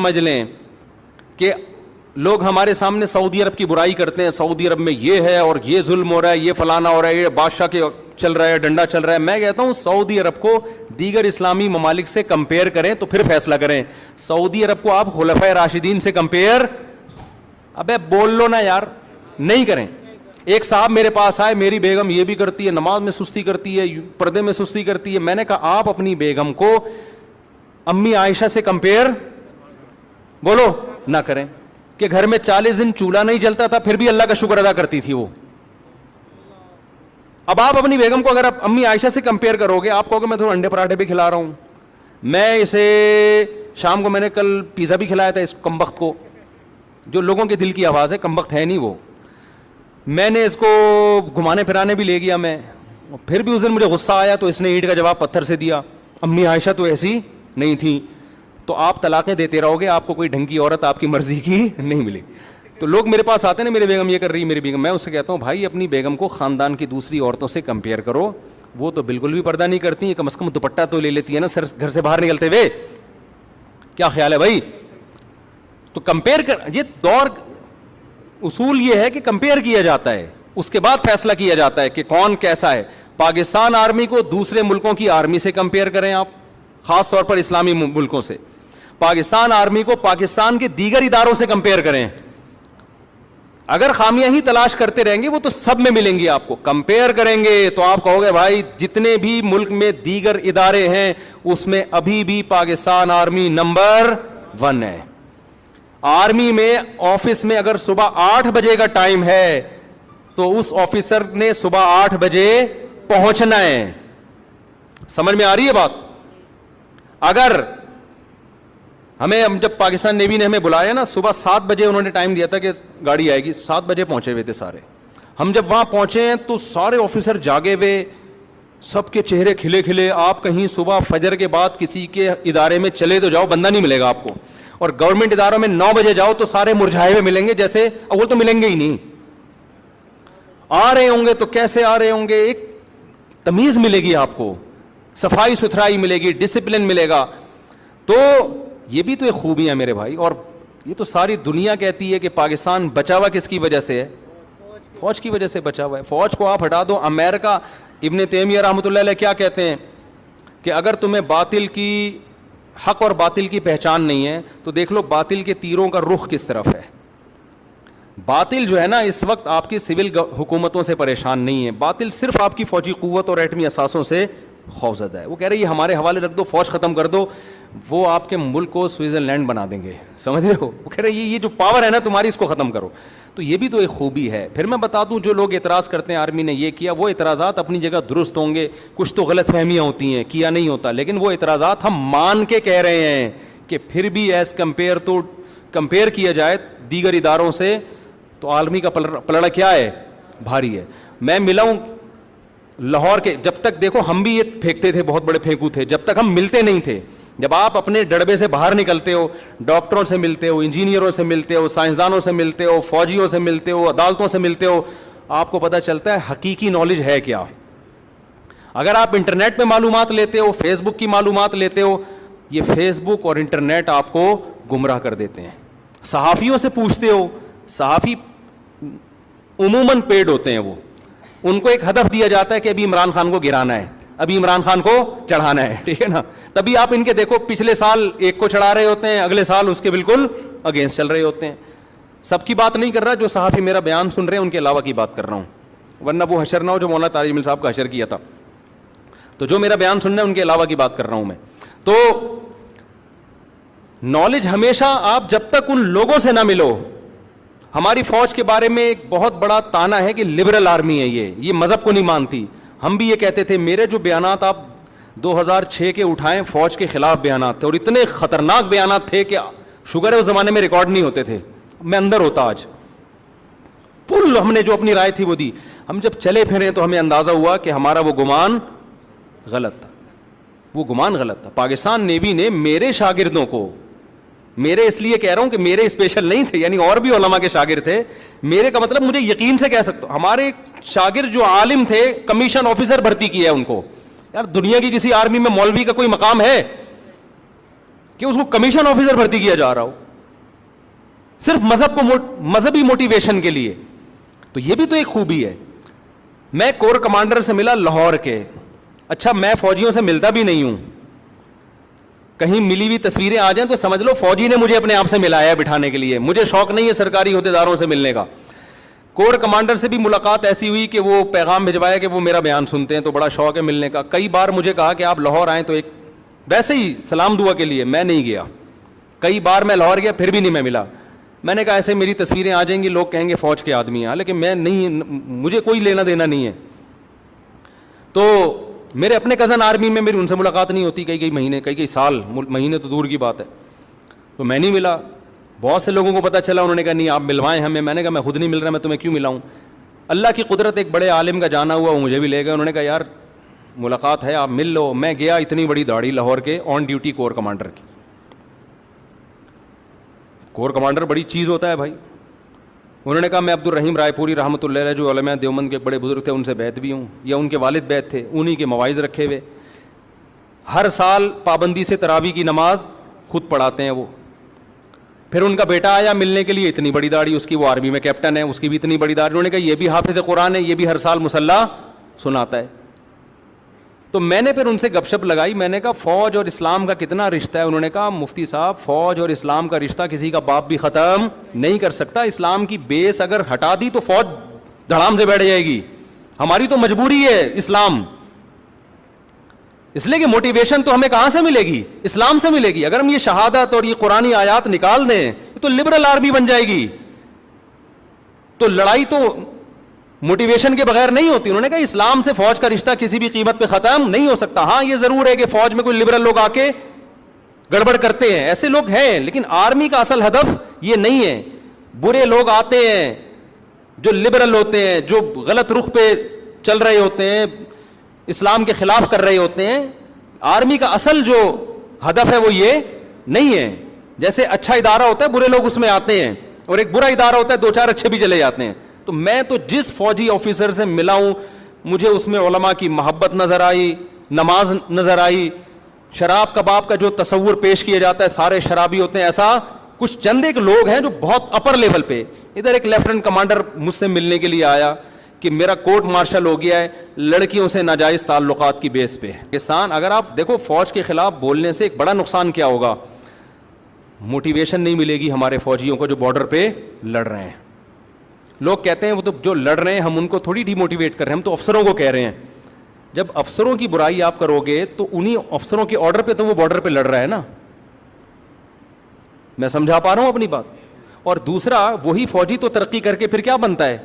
سمجھ لیں کہ لوگ ہمارے سامنے سعودی عرب کی برائی کرتے ہیں, سعودی عرب میں یہ ہے اور یہ ظلم ہو رہا ہے, یہ فلانا ہو رہا ہے, یہ بادشاہ کے چل رہا ہے, ڈنڈا چل رہا ہے. میں کہتا ہوں سعودی عرب کو دیگر اسلامی ممالک سے کمپیئر کریں تو پھر فیصلہ کریں. سعودی عرب کو آپ خلفائے راشدین سے کمپیئر, ابے بول لو نا یار, نہیں کریں. ایک صاحب میرے پاس آئے, میری بیگم یہ بھی کرتی ہے, نماز میں سستی کرتی ہے, پردے میں سستی کرتی ہے. میں نے کہا آپ اپنی بیگم کو امی عائشہ سے کمپیئر بولو نہ کریں کہ گھر میں 40 دن چولہا نہیں جلتا تھا پھر بھی اللہ کا شکر ادا کرتی تھی وہ. اب آپ اپنی بیگم کو اگر آپ امی عائشہ سے کمپیئر کرو گے, آپ کہو گے میں تھوڑا انڈے پراٹھے بھی کھلا رہا ہوں, میں اسے شام کو میں نے کل پیزا بھی کھلایا تھا اس کمبخت کو, جو لوگوں کے دل کی آواز ہے, کمبخت ہے نہیں وہ, میں نے اس کو گھمانے پھرانے بھی لے گیا میں, پھر بھی اس دن مجھے غصہ آیا تو اس نے اینٹ کا جواب پتھر سے دیا, امی عائشہ تو ایسی نہیں تھی. تو آپ طلاقیں دیتے رہو گے, آپ کو کوئی ڈھنگ کی عورت آپ کی مرضی کی نہیں ملی. تو لوگ میرے پاس آتے ہیں نا, میری بیگم یہ کر رہی ہے, میری بیگم, میں اس سے کہتا ہوں بھائی اپنی بیگم کو خاندان کی دوسری عورتوں سے کمپیئر کرو, وہ تو بالکل بھی پردہ نہیں کرتی ہیں, کم از کم دوپٹہ تو لے لیتی ہے نا سر گھر سے باہر نکلتے ہوئے. کیا خیال ہے بھائی؟ تو کمپیئر کر, یہ دور اصول یہ ہے کہ کمپیئر کیا جاتا ہے, اس کے بعد فیصلہ کیا جاتا ہے کہ کون کیسا ہے. پاکستان آرمی کو دوسرے ملکوں کی آرمی سے کمپیئر کریں آپ, خاص طور پر اسلامی ملکوں سے. پاکستان آرمی کو پاکستان کے دیگر اداروں سے کمپیئر کریں. اگر خامیاں ہی تلاش کرتے رہیں گے وہ تو سب میں ملیں گی آپ کو. کمپیئر کریں گے تو آپ کہو گے بھائی جتنے بھی ملک میں دیگر ادارے ہیں اس میں ابھی بھی پاکستان آرمی نمبر 1 ہے. آرمی میں آفس میں اگر صبح 8 بجے کا ٹائم ہے تو اس آفیسر نے صبح 8 بجے پہنچنا ہے. سمجھ میں آ رہی ہے بات؟ اگر ہمیں جب پاکستان نیوی نے ہمیں بلایا نا, صبح 7 بجے انہوں نے ٹائم دیا تھا کہ گاڑی آئے گی, 7 بجے پہنچے ہوئے تھے سارے. ہم جب وہاں پہنچے ہیں تو سارے آفیسر جاگے ہوئے, سب کے چہرے کھلے کھلے. آپ کہیں صبح فجر کے بعد کسی کے ادارے میں چلے تو جاؤ, بندہ نہیں ملے گا آپ کو. اور گورنمنٹ اداروں میں 9 بجے جاؤ تو سارے مرجھائے ہوئے ملیں گے, جیسے اول تو ملیں گے ہی نہیں. آ رہے ہوں گے تو کیسے آ رہے ہوں گے, ایک تمیز ملے گی آپ کو, صفائی ستھرائی ملے گی, ڈسپلن ملے گا. تو یہ بھی تو ایک خوبی ہے میرے بھائی. اور یہ تو ساری دنیا کہتی ہے کہ پاکستان بچا ہوا کس کی وجہ سے ہے؟ فوج کی وجہ سے بچا ہوا ہے. فوج کو آپ ہٹا دو. امریکہ, ابن تیمیہ رحمۃ اللہ علیہ کیا کہتے ہیں کہ اگر تمہیں باطل کی, حق اور باطل کی پہچان نہیں ہے تو دیکھ لو باطل کے تیروں کا رخ کس طرف ہے. باطل جو ہے نا اس وقت آپ کی سول حکومتوں سے پریشان نہیں ہے, باطل صرف آپ کی فوجی قوت اور ایٹمی اثاثوں سے خوفزدہ ہے. وہ کہہ رہے ہیں ہمارے حوالے رکھ دو, فوج ختم کر دو, وہ آپ کے ملک کو سوئٹزرلینڈ بنا دیں گے. سمجھ رہے ہو؟ وہ کہہ رہے ہیں یہ جو پاور ہے نا تمہاری, اس کو ختم کرو. تو یہ بھی تو ایک خوبی ہے. پھر میں بتا دوں, جو لوگ اعتراض کرتے ہیں آرمی نے یہ کیا, وہ اعتراضات اپنی جگہ درست ہوں گے. کچھ تو غلط فہمیاں ہوتی ہیں, کیا نہیں ہوتا, لیکن وہ اعتراضات ہم مان کے کہہ رہے ہیں کہ پھر بھی ایز کمپیئر تو کمپیئر کیا جائے دیگر اداروں سے تو عالمی کا پلڑا کیا ہے, بھاری ہے. میں ملا ہوں لاہور کے, جب تک دیکھو ہم بھی یہ پھینکتے تھے, بہت بڑے پھینکو تھے, جب تک ہم ملتے نہیں تھے. جب آپ اپنے ڈڑبے سے باہر نکلتے ہو, ڈاکٹروں سے ملتے ہو, انجینئروں سے ملتے ہو, سائنسدانوں سے ملتے ہو, فوجیوں سے ملتے ہو, عدالتوں سے ملتے ہو, آپ کو پتہ چلتا ہے حقیقی نالج ہے کیا. اگر آپ انٹرنیٹ پہ معلومات لیتے ہو, فیس بک کی معلومات لیتے ہو, یہ فیس بک اور انٹرنیٹ آپ کو گمراہ کر دیتے ہیں. صحافیوں سے پوچھتے ہو, صحافی عموماً پیڈ ہوتے ہیں, وہ ان کو ایک ہدف دیا جاتا ہے کہ ابھی عمران خان کو گرانا ہے, ابھی عمران خان کو چڑھانا ہے, ٹھیک ہے نا. تبھی آپ ان کے دیکھو پچھلے سال ایک کو چڑھا رہے ہوتے ہیں, اگلے سال اس کے بالکل اگینسٹ چل رہے ہوتے ہیں. سب کی بات نہیں کر رہا, جو صحافی میرا بیان سن رہے ہیں ان کے علاوہ کی بات کر رہا ہوں, ورنہ وہ حشر نہ ہو جو مولانا طارق جمیل صاحب کا حشر کیا تھا. تو جو میرا بیان سن رہے ہیں ان کے علاوہ کی بات کر رہا ہوں میں. تو نالج ہمیشہ آپ جب تک ان لوگوں سے نہ ملو. ہماری فوج کے بارے میں ایک بہت بڑا تانا ہے کہ لبرل آرمی ہے, یہ مذہب کو نہیں مانتی. ہم بھی یہ کہتے تھے, میرے جو بیانات آپ 2006 کے اٹھائیں فوج کے خلاف بیانات تھے, اور اتنے خطرناک بیانات تھے کہ شگر ہے اس زمانے میں ریکارڈ نہیں ہوتے تھے, میں اندر ہوتا آج. پل ہم نے جو اپنی رائے تھی وہ دی. ہم جب چلے پھرے تو ہمیں اندازہ ہوا کہ ہمارا وہ گمان غلط تھا, وہ گمان غلط تھا. پاکستان نیوی نے میرے شاگردوں کو, میرے اس لیے کہہ رہا ہوں کہ میرے اسپیشل نہیں تھے, یعنی اور بھی علماء کے شاگرد تھے, میرے کا مطلب مجھے یقین سے کہہ سکتا ہوں, ہمارے شاگرد جو عالم تھے کمیشن آفیسر بھرتی کیا ہے ان کو. یار دنیا کی کسی آرمی میں مولوی کا کوئی مقام ہے؟ کہ اس کو کمیشن آفیسر بھرتی کیا جا رہا ہو صرف مذہب کو مذہبی موٹیویشن کے لیے. تو یہ بھی تو ایک خوبی ہے. میں کور کمانڈر سے ملا لاہور کے. اچھا میں فوجیوں سے ملتا بھی نہیں ہوں, کہیں ملی ہوئی تصویریں آ جائیں تو سمجھ لو فوجی نے مجھے اپنے آپ سے ملایا ہے بٹھانے کے لیے. مجھے شوق نہیں ہے سرکاری عہدیداروں سے ملنے کا. کور کمانڈر سے بھی ملاقات ایسی ہوئی کہ وہ پیغام بھجوایا کہ وہ میرا بیان سنتے ہیں تو بڑا شوق ہے ملنے کا. کئی بار مجھے کہا کہ آپ لاہور آئیں تو ایک ویسے ہی سلام دعا کے لیے, میں نہیں گیا. کئی بار میں لاہور گیا پھر بھی نہیں میں ملا. میں نے کہا ایسے میری تصویریں آ جائیں گی لوگ کہیں گے فوج کے آدمی ہیں, لیکن میں نہیں, مجھے کوئی لینا دینا نہیں ہے. تو میرے اپنے کزن آرمی میں میری ان سے ملاقات نہیں ہوتی کئی مہینے, کئی سال, مہینے تو دور کی بات ہے. تو میں نہیں ملا. بہت سے لوگوں کو پتہ چلا, انہوں نے کہا نہیں آپ ملوائیں ہمیں. میں نے کہا میں خود نہیں مل رہا, میں تمہیں کیوں ملاؤں. اللہ کی قدرت, ایک بڑے عالم کا جانا ہوا وہ مجھے بھی لے گئے. انہوں نے کہا یار ملاقات ہے آپ مل لو. میں گیا, اتنی بڑی داڑھی لاہور کے آن ڈیوٹی کور کمانڈر کی. کور کمانڈر بڑی چیز ہوتا ہے بھائی. انہوں نے کہا میں عبد الرحیم رائے پوری رحمۃ اللہ علیہ جو علماء دیوبند کے بڑے بزرگ تھے ان سے بیعت بھی ہوں, یا ان کے والد بیعت تھے, انہی کے مواعظ رکھے ہوئے. ہر سال پابندی سے تراویح کی نماز خود پڑھاتے ہیں وہ. پھر ان کا بیٹا آیا ملنے کے لیے, اتنی بڑی داڑھی اس کی, وہ آرمی میں کیپٹن ہے, اس کی بھی اتنی بڑی داڑھی. انہوں نے کہا یہ بھی حافظ قرآن ہے, یہ بھی ہر سال مصلی سناتا ہے. تو میں نے پھر ان سے گپ شپ لگائی. میں نے کہا فوج اور اسلام کا کتنا رشتہ ہے. انہوں نے کہا مفتی صاحب فوج اور اسلام کا رشتہ کسی کا باپ بھی ختم نہیں کر سکتا. اسلام کی بیس اگر ہٹا دی تو فوج دھڑام سے بیٹھ جائے گی. ہماری تو مجبوری ہے اسلام, اس لیے کہ موٹیویشن تو ہمیں کہاں سے ملے گی, اسلام سے ملے گی. اگر ہم یہ شہادت اور یہ قرآنی آیات نکال دیں تو لبرل آرمی بن جائے گی. تو لڑائی تو موٹیویشن کے بغیر نہیں ہوتی. انہوں نے کہا اسلام سے فوج کا رشتہ کسی بھی قیمت پہ ختم نہیں ہو سکتا. ہاں یہ ضرور ہے کہ فوج میں کوئی لبرل لوگ آ کے گڑبڑ کرتے ہیں, ایسے لوگ ہیں, لیکن آرمی کا اصل ہدف یہ نہیں ہے. برے لوگ آتے ہیں جو لبرل ہوتے ہیں, جو غلط رخ پہ چل رہے ہوتے ہیں, اسلام کے خلاف کر رہے ہوتے ہیں. آرمی کا اصل جو ہدف ہے وہ یہ نہیں ہے. جیسے اچھا ادارہ ہوتا ہے برے لوگ اس میں آتے ہیں, اور ایک برا ادارہ ہوتا ہے دو چار اچھے بھی چلے جاتے ہیں. تو میں تو جس فوجی آفیسر سے ملا ہوں مجھے اس میں علماء کی محبت نظر آئی, نماز نظر آئی. شراب کباب کا جو تصور پیش کیا جاتا ہے سارے شرابی ہوتے ہیں, ایسا کچھ چند ایک لوگ ہیں جو بہت اپر لیول پہ. ادھر ایک لیفٹنٹ کمانڈر مجھ سے ملنے کے لیے آیا کہ میرا کورٹ مارشل ہو گیا ہے لڑکیوں سے ناجائز تعلقات کی بیس پہ. پاکستان اگر آپ دیکھو فوج کے خلاف بولنے سے ایک بڑا نقصان کیا ہوگا, موٹیویشن نہیں ملے گی ہمارے فوجیوں کو جو بارڈر پہ لڑ رہے ہیں. لوگ کہتے ہیں وہ تو جو لڑ رہے ہیں ہم ان کو تھوڑی ڈی موٹیویٹ کر رہے ہیں, ہم تو افسروں کو کہہ رہے ہیں. جب افسروں کی برائی آپ کرو گے تو انہی افسروں کے آرڈر پہ تو وہ بارڈر پہ لڑ رہا ہے نا. میں سمجھا پا رہا ہوں اپنی بات. اور دوسرا وہی فوجی تو ترقی کر کے پھر کیا بنتا ہے,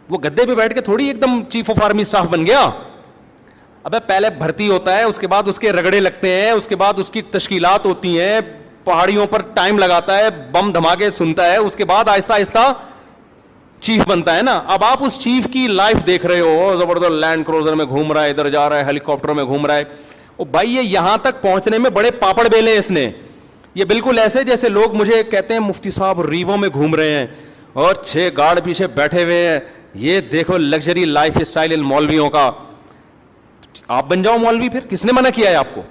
وہ گدے پہ بیٹھ کے تھوڑی ایک دم چیف آف آرمی اسٹاف بن گیا. ابے پہلے بھرتی ہوتا ہے, اس کے بعد اس کے رگڑے لگتے ہیں, اس کے بعد اس کی تشکیلات ہوتی ہیں, پہاڑیوں پر ٹائم لگاتا ہے, بم دھماکے سنتا ہے, اس کے بعد آہستہ آہستہ چیف بنتا ہے نا. اب آپ اس چیف کی لائف دیکھ رہے ہو, زبردست لینڈ کروزر میں گھوم رہا ہے, ادھر جا رہا ہے, ہیلی کاپٹر میں گھوم رہا ہے. او بھائی یہ یہاں تک پہنچنے میں بڑے پاپڑ بیلے ہیں اس نے. یہ بالکل ایسے جیسے لوگ مجھے کہتے ہیں مفتی صاحب ریوو میں گھوم رہے ہیں اور 6 گارڈ پیچھے بیٹھے ہوئے ہیں, یہ دیکھو لگژری لائف اسٹائل ان مولویوں کا. آپ بن جاؤ مولوی, پھر کس نے منع کیا ہے آپ کو؟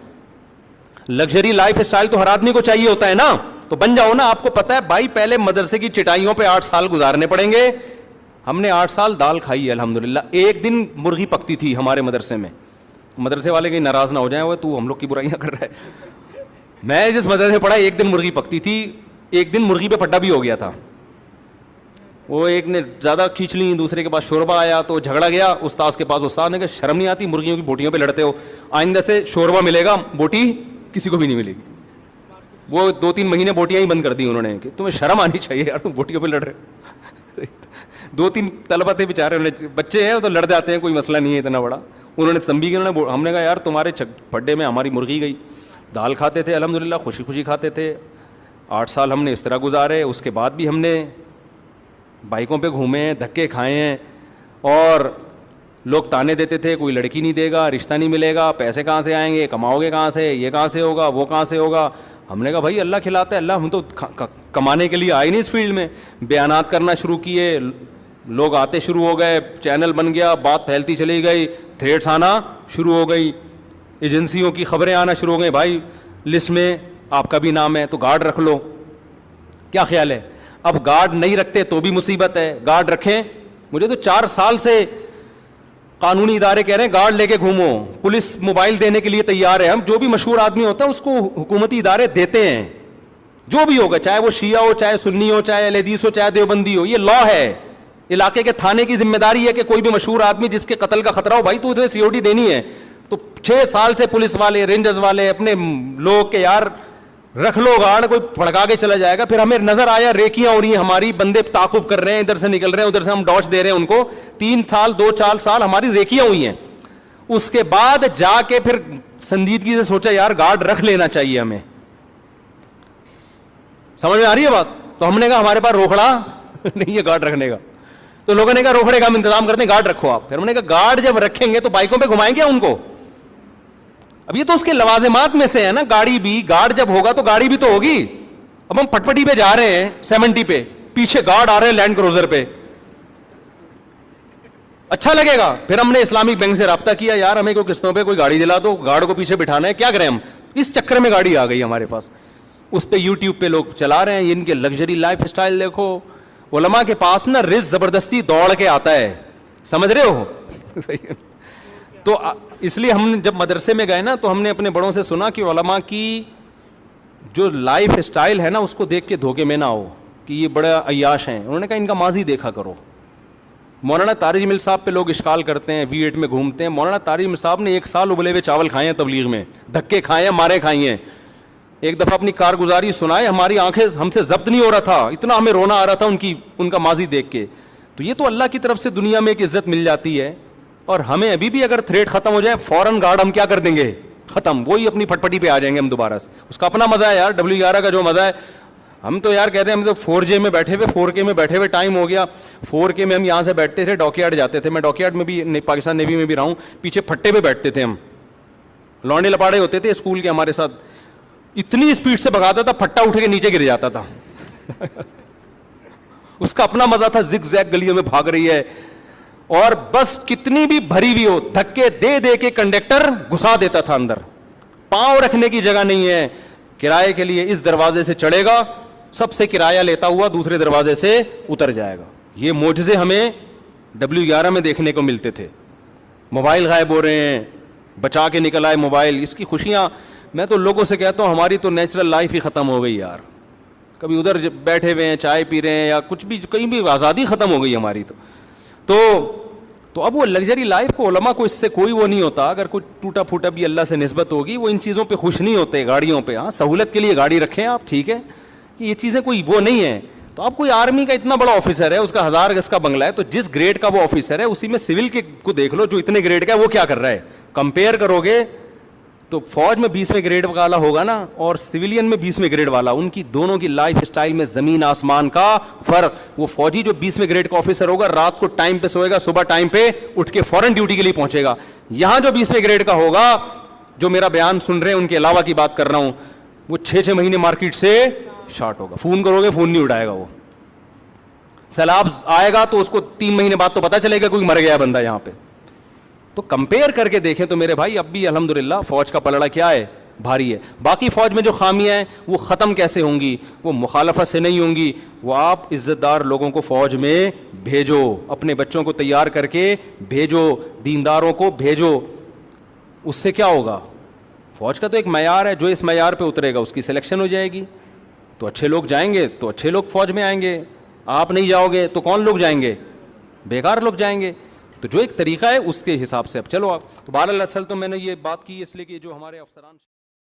لگژری لائف اسٹائل تو ہر آدمی کو چاہیے ہوتا ہے نا, تو بن جاؤ نا. آپ کو پتا ہے بھائی پہلے مدرسے کی چٹائیوں پہ 8 سال گزارنے پڑیں گے. ہم نے 8 سال دال کھائی ہے الحمدللہ. ایک دن مرغی پکتی تھی ہمارے مدرسے میں. مدرسے والے کہیں ناراض نہ ہو جائیں, وہ تو ہم لوگ کی برائیاں کر رہا ہے. میں جس مدرسے میں پڑھا ایک دن مرغی پکتی تھی, ایک دن مرغی پہ پڈا بھی ہو گیا تھا. وہ ایک نے زیادہ کھینچ لی, دوسرے کے پاس شوربہ آیا تو جھگڑا گیا استاد کے پاس. استاد نے کہا شرم نہیں آتی, مرغیوں کی بوٹیوں پہ لڑتے ہو, آئندہ سے شوربہ ملے گا, بوٹی کسی کو بھی نہیں ملے گی. وہ 2-3 مہینے بوٹیاں ہی بند کر دی انہوں نے کہ تمہیں شرم آنی چاہیے یار, تم بوٹیوں پہ لڑ رہے. 2-3 طلبہ تھے بیچارے, بچے ہیں تو لڑ جاتے ہیں, کوئی مسئلہ نہیں ہے اتنا بڑا. انہوں نے تنبیہ کی, ہم نے کہا یار تمہارے پڈے میں ہماری مرغی گئی. دال کھاتے تھے الحمدللہ, خوشی خوشی کھاتے تھے. 8 سال ہم نے اس طرح گزارے. اس کے بعد بھی ہم نے بائکوں پہ گھومے ہیں, دھکے کھائے ہیں, اور لوگ تانے دیتے تھے کوئی لڑکی نہیں دے گا, رشتہ نہیں ملے گا, پیسے کہاں سے آئیں گے, کماؤ گے کہاں سے, یہ کہاں سے ہوگا, وہ کہاں سے ہوگا. ہم نے کہا بھائی اللہ کھلاتا ہے, اللہ ہم تو کمانے کے لیے آئے نہیں اس فیلڈ میں. بیانات کرنا شروع کیے, لوگ آتے شروع ہو گئے, چینل بن گیا, بات پھیلتی چلی گئی, تھریٹس آنا شروع ہو گئی, ایجنسیوں کی خبریں آنا شروع ہو گئی. بھائی لسٹ میں آپ کا بھی نام ہے, تو گارڈ رکھ لو. کیا خیال ہے؟ اب گارڈ نہیں رکھتے تو بھی مصیبت ہے, گارڈ رکھیں. مجھے تو 4 سال سے قانونی ادارے کہہ رہے ہیں گارڈ لے کے گھومو, پولیس موبائل دینے کے لیے تیار ہے. ہم جو بھی مشہور آدمی ہوتا ہے اس کو حکومتی ادارے دیتے ہیں, جو بھی ہوگا, چاہے وہ شیعہ ہو, چاہے سنی ہو, چاہے اہل حدیث ہو, چاہے دیوبندی ہو. یہ لا ہے, علاقے کے تھانے کی ذمہ داری ہے کہ کوئی بھی مشہور آدمی جس کے قتل کا خطرہ ہو, بھائی تو ادھر سیکورٹی دینی ہے. تو 6 سال سے پولیس والے, رینجرز والے, اپنے لوگ کے یار رکھ لو گارڈ, کوئی پھڑکا کے چلا جائے گا. پھر ہمیں نظر آیا ریکیاں ہو رہی ہیں ہماری, بندے تعاقب کر رہے ہیں, ادھر سے نکل رہے ہیں, ادھر سے ہم ڈاش دے رہے ہیں ان کو. 3 سال 2-4 سال ہماری ریکیاں ہوئی ہیں. اس کے بعد جا کے پھر سنجیدگی سے سوچا یار گارڈ رکھ لینا چاہیے ہمیں. سمجھ میں آ رہی ہے بات؟ تو ہم نے کہا ہمارے پاس روکڑا نہیں ہے گارڈ رکھنے کا. تو لوگوں نے کہا روکڑے کا ہم انتظام کرتے ہیں, گارڈ رکھو آپ. پھر ہم نے کہا گارڈ جب رکھیں گے تو بائکوں پہ گھمائیں گے ان کو. اب یہ تو اس کے لوازمات میں سے ہے نا, گاڑی بھی, گارڈ جب ہوگا تو گاڑی بھی تو ہوگی. اب ہم پٹپٹی پہ جا رہے ہیں 70 پہ, پیچھے گارڈ آ رہے ہیں لینڈ کروزر پہ, اچھا لگے گا؟ پھر ہم نے اسلامک بینک سے رابطہ کیا, یار ہمیں کوئی قسطوں پہ کوئی گاڑی دلا دو, گارڈ کو پیچھے بٹھانا ہے, کیا کریں ہم. اس چکر میں گاڑی آ گئی ہمارے پاس. اس پہ یوٹیوب پہ لوگ چلا رہے ہیں, ان کے لگژری لائف اسٹائل دیکھو. علماء کے پاس نا رزق زبردستی دوڑ کے آتا ہے, سمجھ رہے ہو؟ تو اس لیے ہم جب مدرسے میں گئے نا تو ہم نے اپنے بڑوں سے سنا کہ علماء کی جو لائف اسٹائل ہے نا اس کو دیکھ کے دھوکے میں نہ ہو کہ یہ بڑے عیاش ہیں. انہوں نے کہا ان کا ماضی دیکھا کرو. مولانا طارق مل صاحب پہ لوگ اشکال کرتے ہیں, V8 میں گھومتے ہیں. مولانا طارق مل صاحب نے 1 سال ابلے ہوئے چاول کھائے ہیں تبلیغ میں, دھکے کھائے ہیں, مارے کھائی ہیں. ایک دفعہ اپنی کارگزاری سنائے, ہماری آنکھیں ہم سے ضبط نہیں ہو رہا تھا, اتنا ہمیں رونا آ رہا تھا ان کا ماضی دیکھ کے. تو یہ تو اللہ کی طرف سے دنیا میں ایک عزت مل جاتی ہے. اور ہمیں ابھی بھی اگر تھریٹ ختم ہو جائے فوراً گارڈ ہم کیا کر دیں گے, ختم, وہی اپنی پٹپٹی پہ آ جائیں گے ہم دوبارہ سے. اس کا اپنا مزہ ہے یار, W11 کا جو مزہ ہے. ہم تو یار کہتے ہیں ہم تو 4J میں بیٹھے ہوئے, 4K میں بیٹھے ہوئے ٹائم ہو گیا. 4K میں ہم یہاں سے بیٹھتے تھے, ڈاک یارڈ جاتے تھے. میں ڈاک یارڈ میں بھی پاکستان نیوی میں بھی رہا ہوں. پیچھے پھٹے پہ بیٹھتے تھے ہم, لونڈے لپاڑے ہوتے تھے اسکول کے ہمارے ساتھ. اتنی اسپیڈ سے بگاتا تھا, پھٹا اٹھ کے نیچے گر جاتا تھا. اس کا اپنا مزہ تھا, زگ زیگ گلیوں میں بھاگ رہی ہے. اور بس کتنی بھی بھری ہوئی ہو, دھکے دے دے کے کنڈکٹر گھسا دیتا تھا اندر. پاؤں رکھنے کی جگہ نہیں ہے, کرائے کے لیے اس دروازے سے چڑھے گا, سب سے کرایہ لیتا ہوا دوسرے دروازے سے اتر جائے گا. یہ معجزے ہمیں W11 میں دیکھنے کو ملتے تھے. موبائل غائب ہو رہے ہیں, بچا کے نکل آئے موبائل, اس کی خوشیاں. میں تو لوگوں سے کہتا ہوں ہماری تو نیچرل لائف ہی ختم ہو گئی یار. کبھی ادھر بیٹھے ہوئے ہیں چائے پی رہے ہیں یا کچھ بھی, کہیں بھی آزادی ختم ہو گئی ہماری. تو اب وہ لگژری لائف کو علماء کو اس سے کوئی وہ نہیں ہوتا. اگر کوئی ٹوٹا پھوٹا بھی اللہ سے نسبت ہوگی, وہ ان چیزوں پہ خوش نہیں ہوتے, گاڑیوں پہ. ہاں سہولت کے لیے گاڑی رکھیں آپ, ٹھیک ہے, کہ یہ چیزیں کوئی وہ نہیں ہیں. تو آپ کوئی آرمی کا اتنا بڑا آفیسر ہے, اس کا 1000 گز کا بنگلہ ہے, تو جس گریڈ کا وہ آفیسر ہے اسی میں سول کے کو دیکھ لو جو اتنے گریڈ کا ہے وہ کیا کر رہا ہے. کمپیئر کرو گے تو فوج میں 20ویں گریڈ والا ہوگا نا, اور سویلین میں 20ویں گریڈ والا, ان کی دونوں کی لائف اسٹائل میں زمین آسمان کا فرق. وہ فوجی جو 20ویں گریڈ کا آفیسر ہوگا رات کو ٹائم پہ سوئے گا, صبح ٹائم پہ اٹھ کے فوراً ڈیوٹی کے لیے پہنچے گا. یہاں جو 20ویں گریڈ کا ہوگا, جو میرا بیان سن رہے ہیں ان کے علاوہ کی بات کر رہا ہوں, وہ 6 مہینے مارکیٹ سے شارٹ ہوگا. فون کرو گے فون نہیں اٹھائے گا. وہ سیلاب آئے گا تو اس کو 3 مہینے بعد تو پتہ چلے گا کوئی مر گیا بندہ یہاں پہ. تو کمپیئر کر کے دیکھیں تو میرے بھائی اب بھی الحمدللہ فوج کا پلڑا کیا ہے, بھاری ہے. باقی فوج میں جو خامیاں ہیں وہ ختم کیسے ہوں گی, وہ مخالفت سے نہیں ہوں گی. وہ آپ عزت دار لوگوں کو فوج میں بھیجو, اپنے بچوں کو تیار کر کے بھیجو, دینداروں کو بھیجو. اس سے کیا ہوگا, فوج کا تو ایک معیار ہے, جو اس معیار پہ اترے گا اس کی سلیکشن ہو جائے گی. تو اچھے لوگ جائیں گے تو اچھے لوگ فوج میں آئیں گے, آپ نہیں جاؤ گے تو کون لوگ جائیں گے, بیکار لوگ جائیں گے. تو جو ایک طریقہ ہے اس کے حساب سے اب چلو آپ. تو بہرحال اصل تو میں نے یہ بات کی اس لیے کہ جو ہمارے افسران